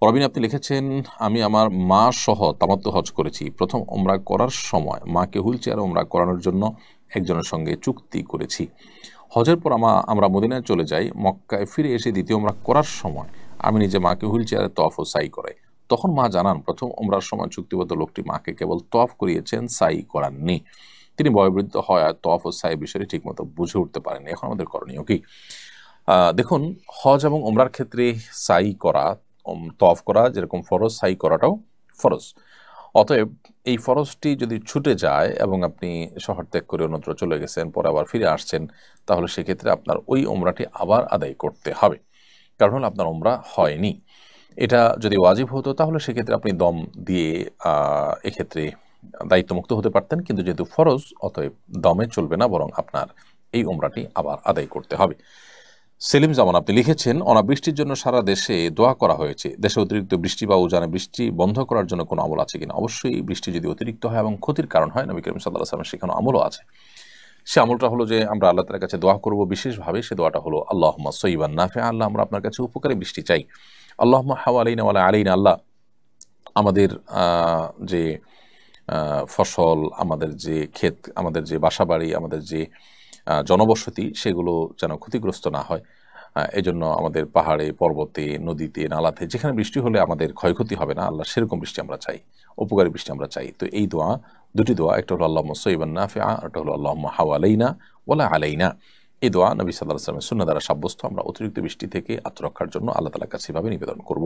রবিন আপনি লিখেছেন, আমি আমার মা সহ তামাত্তু হজ করেছি। প্রথম ওমরা করার সময় মাকে হুইল চেয়ারে ওমরা করানোর জন্য একজনের সঙ্গে চুক্তি করেছি। হজের পর আমরা মদিনায় চলে যাই। মক্কায় ফিরে এসে দ্বিতীয় ওমরা করার সময় আমি নিজে মাকে হুইল চেয়ারে তওয়াফ ও সাই করাই। তখন মা জানান প্রথম ওমরার সময় চুক্তিবদ্ধ লোকটি মাকে কেবল তওয়াফ করিয়েছেন, সাই করাননি। তিনি বয়োবৃদ্ধ হয় আর তওয়াফ ও সাই বিষয়টি ঠিকমতো বুঝে উঠতে পারেননি। এখন আমাদের করণীয় কি? দেখুন, হজ এবং ওমরার ক্ষেত্রে সাই করা, তওয়াফ করা যেরকম ফরজ, সাই করাটাও ফরজ। অতএব এই ফরজটি যদি ছুটে যায় এবং আপনি শহর ত্যাগ করে অন্যত্র চলে গেছেন, পরে আবার ফিরে আসছেন, তাহলে সেক্ষেত্রে আপনার ওই ওমরাটি আবার আদায় করতে হবে। কারণ হলো আপনার ওমরা হয়নি। এটা যদি ওয়াজিব হতো তাহলে সেক্ষেত্রে আপনি দম দিয়ে এক্ষেত্রে দায়িত্বমুক্ত হতে পারতেন, কিন্তু যেহেতু ফরজ অতএব দমে চলবে না, বরং আপনার এই ওমরাটি আবার আদায় করতে হবে। সেলিম জামান আপনি লিখেছেন, অনাবৃষ্টির জন্য সারা দেশে দোয়া করা হয়েছে। দেশে অতিরিক্ত বৃষ্টি বা উজানে বৃষ্টি বন্ধ করার জন্য কোনো আমল আছে কিনা? অবশ্যই বৃষ্টি যদি অতিরিক্ত হয় এবং ক্ষতির কারণ হয়, নবী করিম সাল্লাল্লাহু আলাইহি ওয়াসাল্লামের সেখানে আমলও আছে। সে আমলটা হলো যে আমরা আল্লাহ তাআলার কাছে দোয়া করব বিশেষভাবে। সে দোয়াটা হলো আল্লাহুম্মা সাইয়্যিবান নাফিআ। আল্লাহ, আমরা আপনার কাছে উপকারী বৃষ্টি চাই। আল্লাহুম্মা হাওয়ালাইনা ওয়ালা আলাইনা। আল্লাহ, আমাদের যে ফসল, আমাদের যে ক্ষেত, আমাদের যে বাসাবাড়ি, আমাদের যে জনবসতি, সেগুলো যেন ক্ষতিগ্রস্ত না হয়। এজন্য আমাদের পাহাড়ে, পর্বতে, নদীতে, নালাতে যেখানে বৃষ্টি হলে আমাদের ক্ষয়ক্ষতি হবে না, আল্লাহ সেরকম বৃষ্টি আমরা চাই, উপকারী বৃষ্টি আমরা চাই। তো এই দোয়া, দুটি দোয়া, একটা হলো আল্লাহুম্মা সাইয়্যিবান নাফিআ, একটা হলো আল্লাহুম্মা হাওয়ালাইনা ওয়ালা আলাইনা। এই দোয়া নবী সাল্লাল্লাহু আলাইহি ওয়াসাল্লামের সুন্নাহ দ্বারা সাব্যস্ত। আমরা অতিরিক্ত বৃষ্টি থেকে আত্মরক্ষার জন্য আল্লাহ তাআলার কাছে এভাবে নিবেদন করব।